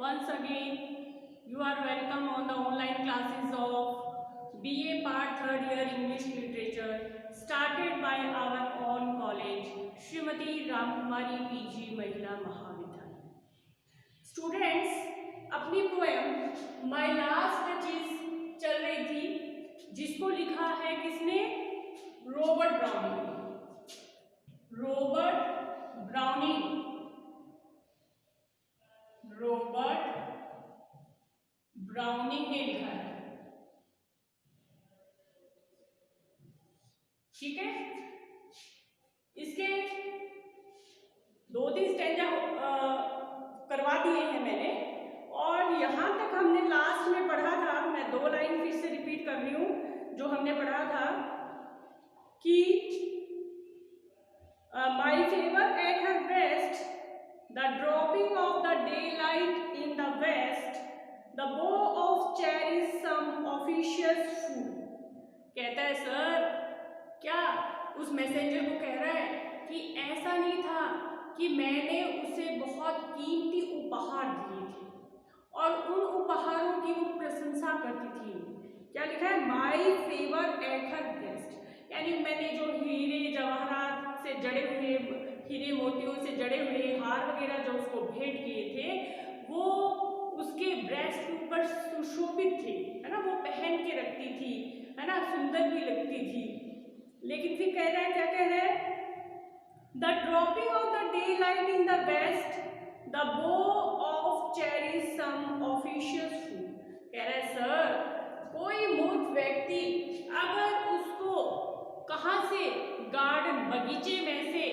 once again you are welcome on the online classes of BA Part 3rd Year English Literature started by our own college Shrimati Ramkumari PG महिला महाविद्यालय। Students, अपनी poem my last touches चल रही थी, जिसको लिखा है किसने? Robert browning. रॉबर्ट ब्राउनिंग ने लिखा है। ठीक है, इसके 2-3 स्टैंजा करवा दिए हैं मैंने, और यहां तक हमने लास्ट में पढ़ा था। मैं 2 लाइन फिर से रिपीट कर रही हूं जो हमने पढ़ा था कि my favour at her best, the dropping of the daylight in the west, the bow of cherries some officious food। कहता है सर, क्या उस मैसेंजर को कह रहा है कि ऐसा नहीं था कि मैंने उसे बहुत कीमती उपहार दिए थे और उन उपहारों की वो प्रशंसा करती थी। क्या लिखा है? My favour at her best, यानी मैंने जो हीरे जवाहरात से जड़े हुए, हीरे मोतियों से जड़े हुए हार वगैरह जो उसको भेंट किए थे, वो उसके ब्रेस्ट के ऊपर सुशोभित थे, है ना, वो पहन के रखती थी, है ना, सुंदर भी लगती थी। लेकिन फिर कह रहा है, क्या कह रहा है? The dropping of the daylight in the west, the bow of cherries some official food. कह रहा है सर, कोई मूर्ख व्यक्ति अगर उसको कहाँ से, गार्डन बगीचे में से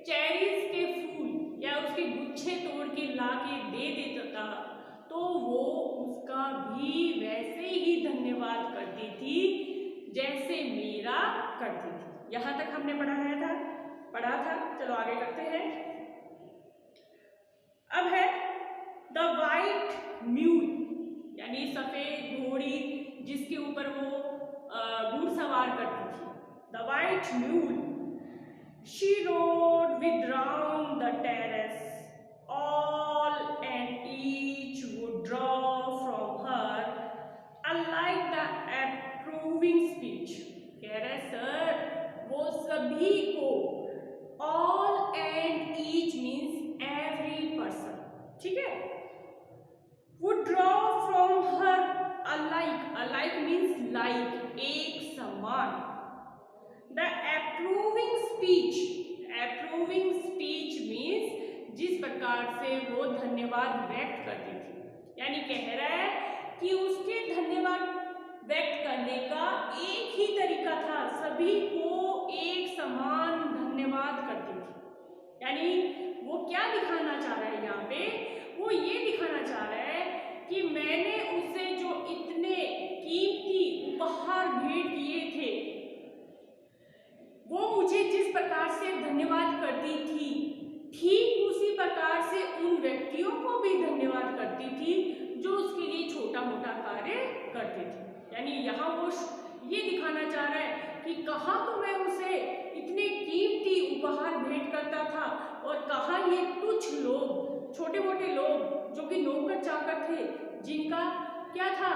चेरीज के फूल या उसके गुच्छे तोड़ के ला के दे देता तो वो उसका भी वैसे ही धन्यवाद करती थी जैसे मेरा करती थी। यहां तक हमने पढ़ा था। चलो आगे करते हैं। अब है द वाइट म्यूल, यानी सफेद घोड़ी जिसके ऊपर वो घुड़सवार करती थी। The white mule, she rode with round the terrace, all and each would draw from her unlike the approving speech। कह रहे सर, वो सभी को, all and each means every person, ठीक है, would draw from her alike means like, एक समान। The approving speech means जिस प्रकार से वो धन्यवाद व्यक्त करती थी, यानी कह रहा है कि उसके धन्यवाद व्यक्त करने का एक ही तरीका था, सभी को एक समान धन्यवाद करती थी। यानी वो क्या दिखाना चाह रहा है यहाँ पे? वो ये दिखाना चाह रहा है कि मैंने उसे जो इतने कीमती उपहार भेंट किए थे, वो मुझे जिस प्रकार से धन्यवाद करती थी, ठीक उसी प्रकार से उन व्यक्तियों को भी धन्यवाद करती थी जो उसके लिए छोटा मोटा कार्य करते थे। यानी यहाँ वो ये दिखाना चाह रहा है कि कहाँ तो मैं उसे इतने कीमती उपहार भेंट करता था और कहाँ ये तुच्छ लोग, छोटे मोटे लोग जो कि नौकर चाकर थे, जिनका क्या था,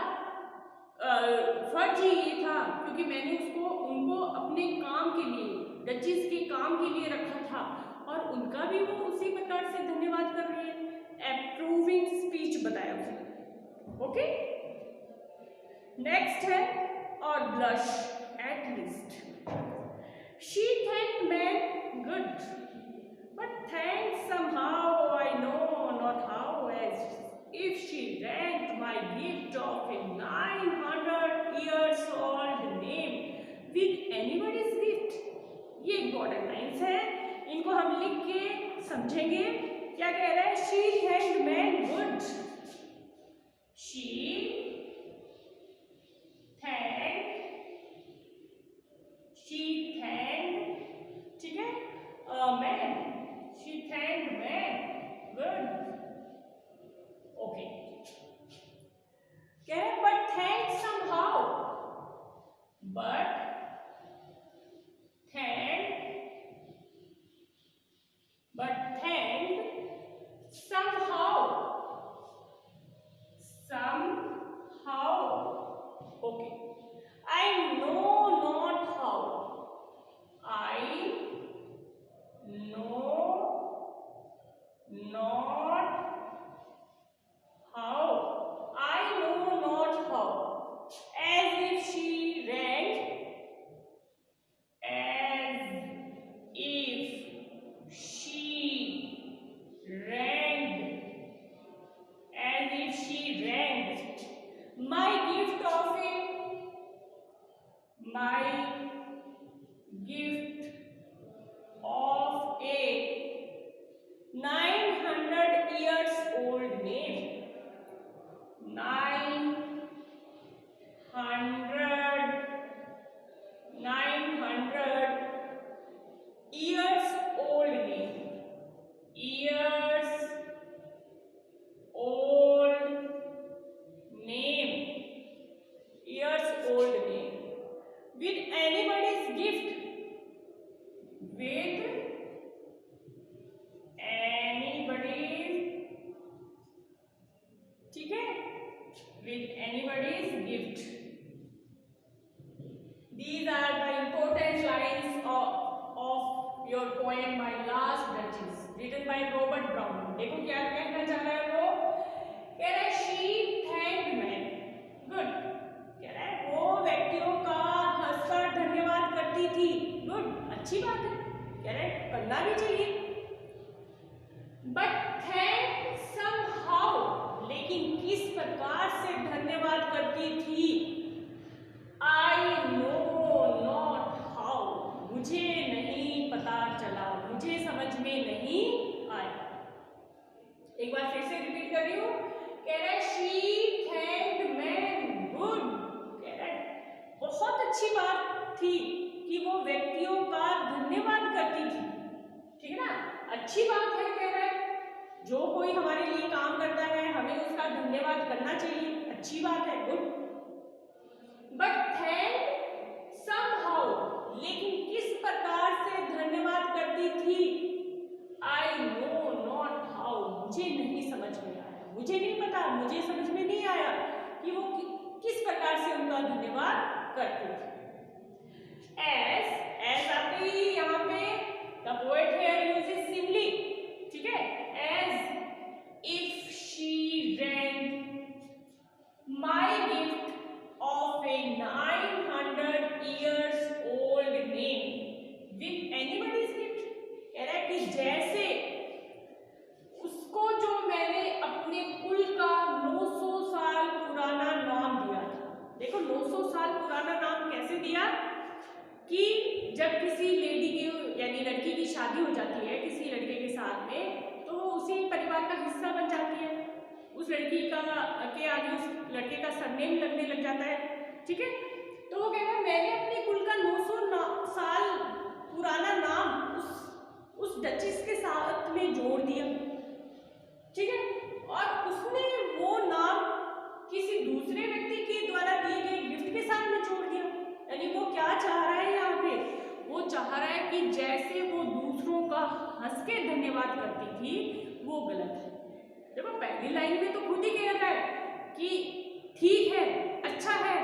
फर्ज ही ये था क्योंकि मैंने उनको अपने काम के लिए, डचेस के काम के लिए रखा था, और उनका भी वो उसी प्रकार से धन्यवाद कर रही है। अप्रूविंग स्पीच बताया उसने। ओके, नेक्स्ट है और blush at least. She thanked men good but thanks somehow I know not how, as if she ranked my gift of a 900 years old name with anybody's gift। ये important lines है, इनको हम लिख के समझेंगे। क्या कह रहा है? she thanked man good, she thanked, ठीक है, man, she thanked man good। Okay, क्या है? But thank somehow, but thank somehow, years old name, years old name, years old name, with anybody's gift, with anybody's, ठीक है, with anybody's gift. These are the important lines of your poem My Last Duchess, written by Robert Browning. देखो क्या कहना चाह रहा है वो, कह रहा है she thanked men, good, कह रहा है वो व्यक्तियों का हंसकर धन्यवाद करती थी, गुड, अच्छी बात है, कह रहा है करना भी चाहिए, बट थैंक somehow, लेकिन किस प्रकार से धन्यवाद करती थी, I know not how, मुझे नहीं पता चला, मुझे समझ में नहीं आया। एक बार फिर से रिपीट कर रही हूँ, कह रहा है she thanked men, good, कह रहा है बहुत अच्छी बात थी कि वो व्यक्तियों का धन्यवाद करती थी, ठीक है ना, अच्छी बात है, कह रहा है जो कोई हमारे लिए काम करता है हमें उसका धन्यवाद करना चाहिए, अच्छी बात है, गुड, बट थैंक समहाउ, लेकिन किस प्रकार से धन्यवाद करती थी, आई नो नॉट हाउ, मुझे नहीं समझ में आया, मुझे नहीं पता, मुझे समझ में नहीं आया कि वो किस प्रकार से उनका धन्यवाद करती थी। एज आती यहाँ पे the poet here uses simply, ठीक है, as if she ranked my gift of a 900 years old name with anybody's gift, कह रहा है कि जैसे उसको जो मैंने अपने कुल का 900 साल पुराना नाम दिया था, देखो 900 साल पुराना नाम कैसे दिया कि जब किसी लेडी की यानी लड़की की शादी हो जाती है किसी लड़के के साथ में तो वो उसी परिवार का हिस्सा बन जाती है, उस लड़की का के आगे उस लड़के का सरनेम लगने लग जाता है, ठीक है, तो वो कहता है मैंने अपने कुल का 900 साल पुराना नाम उस डचेस के साथ में जोड़ दिया, ठीक है, और उसने वो नाम किसी दूसरे व्यक्ति के द्वारा दिए गए गिफ्ट के साथ में जोड़ दिया, यानी वो क्या चाह रहा है यहाँ पे, वो चाह रहा है कि जैसे वो दूसरों का हंस के धन्यवाद करती थी वो गलत है। देखो पहली लाइन में तो खुद ही कह रहा है कि ठीक है, अच्छा है,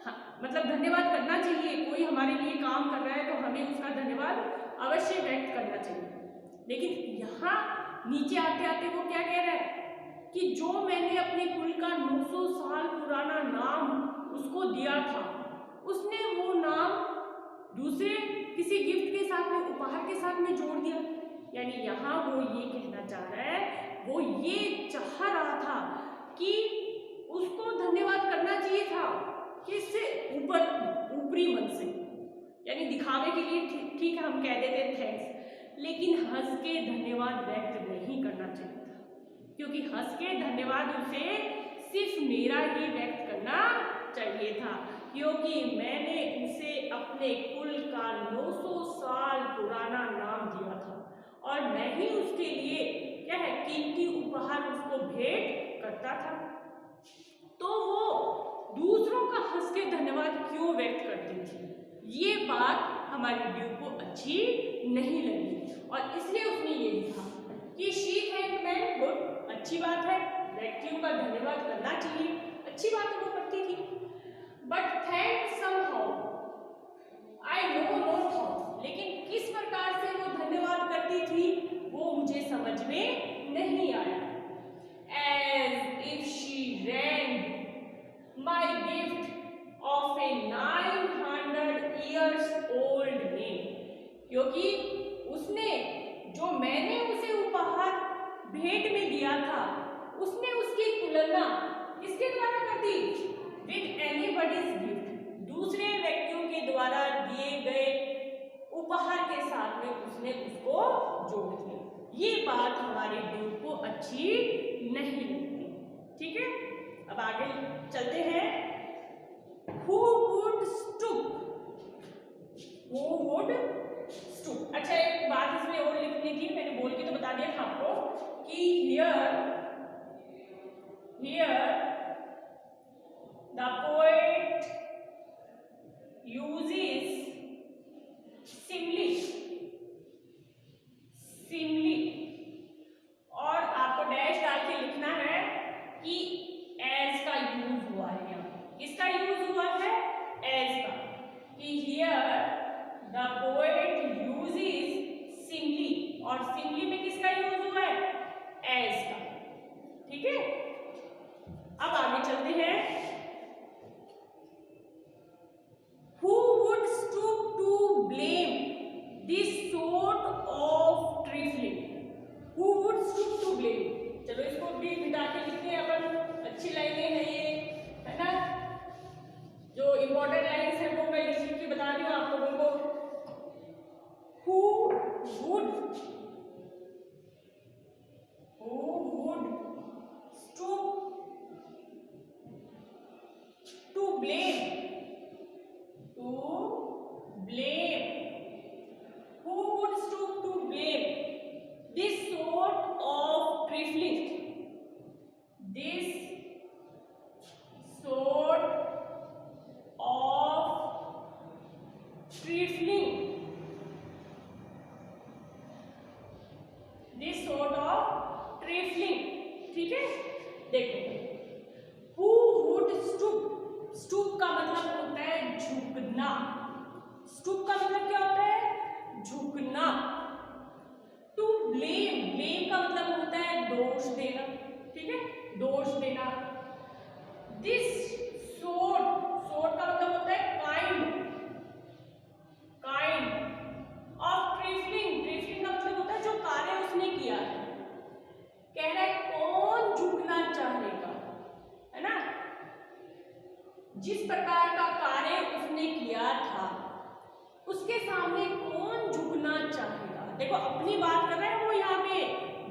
हाँ, मतलब धन्यवाद करना चाहिए, कोई हमारे लिए काम कर रहा है तो हमें उसका धन्यवाद अवश्य व्यक्त करना चाहिए, लेकिन यहाँ नीचे आते आते वो क्या कह रहा है कि जो मैंने अपने कुल का 900 साल पुराना नाम उसको दिया था, उसने वो नाम दूसरे किसी गिफ्ट के साथ में उपहार के साथ में जोड़ दिया, यानी यहाँ वो ये कहना चाह रहा है, वो ये चाह रहा था कि उसको धन्यवाद करना चाहिए था किससे, ऊपरी मन से, यानी दिखावे के लिए ठीक है हम कह देते हैं थैंक्स, लेकिन हंस के धन्यवाद व्यक्त नहीं करना चाहिए था, क्योंकि हंस के धन्यवाद उसे सिर्फ मेरा ही व्यक्त करना चाहिए था, क्योंकि मैंने उसे अपने कुल का 900 साल पुराना नाम दिया था और मैं ही उसके लिए क्या है कीमती उपहार उसको भेंट करता था, तो वो दूसरों का हंस के धन्यवाद क्यों व्यक्त करती थी, ये बात हमारी ड्यू को अच्छी नहीं लगी और इसलिए उसने ये लिखा कि शी थैंक मैन, गुड, अच्छी बात है, व्यक्तियों का धन्यवाद करना चाहिए, अच्छी बात वो करती थी, but thank somehow, I know not how, लेकिन किस प्रकार से वो धन्यवाद करती थी वो मुझे समझ में नहीं आया। As if she rang my gift of a 900 years old name, क्योंकि उसने जो मैंने उसे उपहार भेंट में दिया था उसने उसकी तुलना किसके द्वारा कर दी, with anybody's gift, दूसरे व्यक्तियों के द्वारा दिए गए उपहार के साथ में उसने उसको जोड़ दिया, ये बात हमारे ड्यू को अच्छी नहीं लगती, ठीक है, अब आगे चलते हैं। Who would stoop stoop। अच्छा, एक बात इसमें और लिखनी थी, मैंने बोल के तो बता दिया था आपको कि here the poet uses simile, और आपको डैश डाल के लिखना है कि as का यूज हुआ है। यहाँ किसका यूज हुआ है? as का। कि here the poet uses simile, और simile में किसका यूज हुआ है? as का। ठीक है, अब आगे चलते हैं। Who would stoop to blame this sort of trifling? Who would stoop to blame? चलो इसको भी मिटा के लिखते हैं अपन। अच्छी लाइनें हैं ये, है ना। जो इम्पोर्टेंट लाइन्स है वो मैं लिख के बता रही हूँ आप लोगों को। Who would stoop to blame? Who would stoop to blame this sort of trifling? This sort of trifling. This sort of trifling. ठीक है, देखो who would stoop, stoop का मतलब होता है झुकना। stoop का मतलब क्या होता है? झुकना। to blame, blame का मतलब होता है दोष देना। ठीक है, दोष देना। this sort, sort का मतलब होता है kind of trifling, trifling का मतलब होता है जो कार्य उसने किया है। कह रहा है कौन झुकना चाहेगा, है ना। जिस प्रकार का कार्य उसने किया था उसके सामने कौन झुकना चाहेगा। देखो अपनी बात कर रहा है वो, यहाँ पे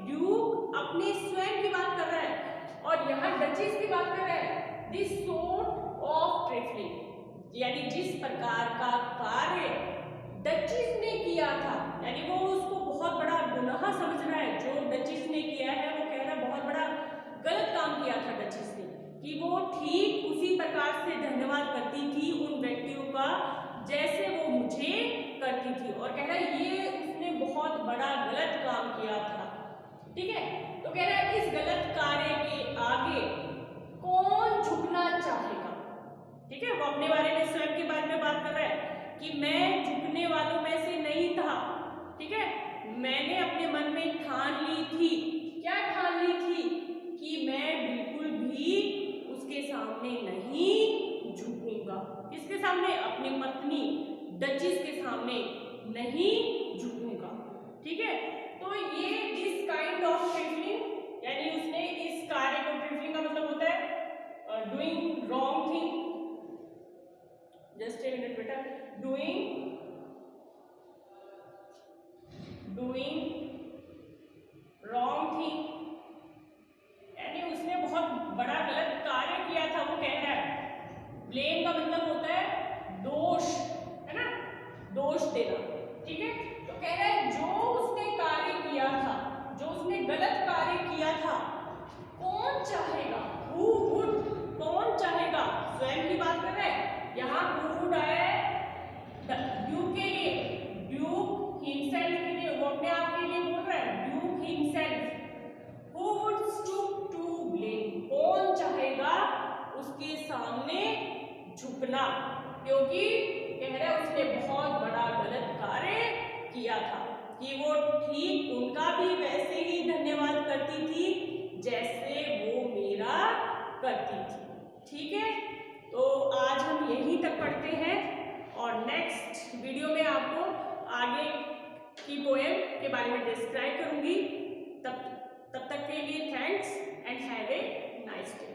ड्यूक अपने स्वयं की बात कर रहा है, और यहाँ डचेस की बात कर रहा है। दिस सॉर्ट ऑफ ट्रिफलिंग, यानी जिस प्रकार का कार्य डचेस ने किया था, यानी वो उसको बहुत बड़ा गुनाह समझ रहा है। जो डचेस ने किया है वो कह रहा है बहुत बड़ा गलत काम किया था डचेस ने, कि वो ठीक उसी प्रकार से धन्यवाद करती थी उन व्यक्तियों का जैसे वो मुझे करती थी, और कह रहा है ये उसने बहुत बड़ा गलत काम किया था। ठीक है, तो कह रहा है इस गलत कार्य के आगे कौन झुकना चाहेगा। ठीक है, वो अपने बारे में, स्वयं के बारे में बात कर रहा है कि मैं झुकने वालों में से नहीं था। ठीक है, मैंने अपने मन में ठान ली थी। क्या ठान ली थी? कि मैं बिल्कुल भी उसके सामने नहीं झुकूंगा। किसके सामने? अपनी पत्नी डचेस के सामने नहीं झुकूंगा। ठीक है, तो ये दिस काइंड ऑफ ट्रिफलिंग, यानी उसने इस कार्य को, ट्रिफलिंग का मतलब होता है doing wrong thing. Just a minute बेटा, डूइंग रॉन्ग थिंग, यानी उसने बहुत बड़ा गलत कार्य किया था, वो कह रहा है। ब्लेम का मतलब होता है दोष, है ना, दोष देना। ठीक है, तो कह रहा है जो उसने कार्य किया था, जो उसने गलत कार्य किया था, कौन चाहेगा? Who would, कौन चाहेगा? स्वयं की बात कर रहा है। यहाँ who would आया है ड्यूक के लिए, ड्यूक हिमसेल्फ के लिए, वो अपने आप के लिए बोल रहा है, Duke himself. Who would stoop to blame, कौन चाहेगा उसके सामने झुकना, क्योंकि कह रहा है उसने बहुत बड़ा गलत कार्य किया था, कि वो ठीक उनका भी वैसे ही धन्यवाद करती थी जैसे वो मेरा करती थी। ठीक है, तो आज हम यहीं तक पढ़ते हैं, और नेक्स्ट वीडियो में आपको आगे की पोएम के बारे में डिस्क्राइब करूंगी। तब तक के लिए thanks and have a nice day.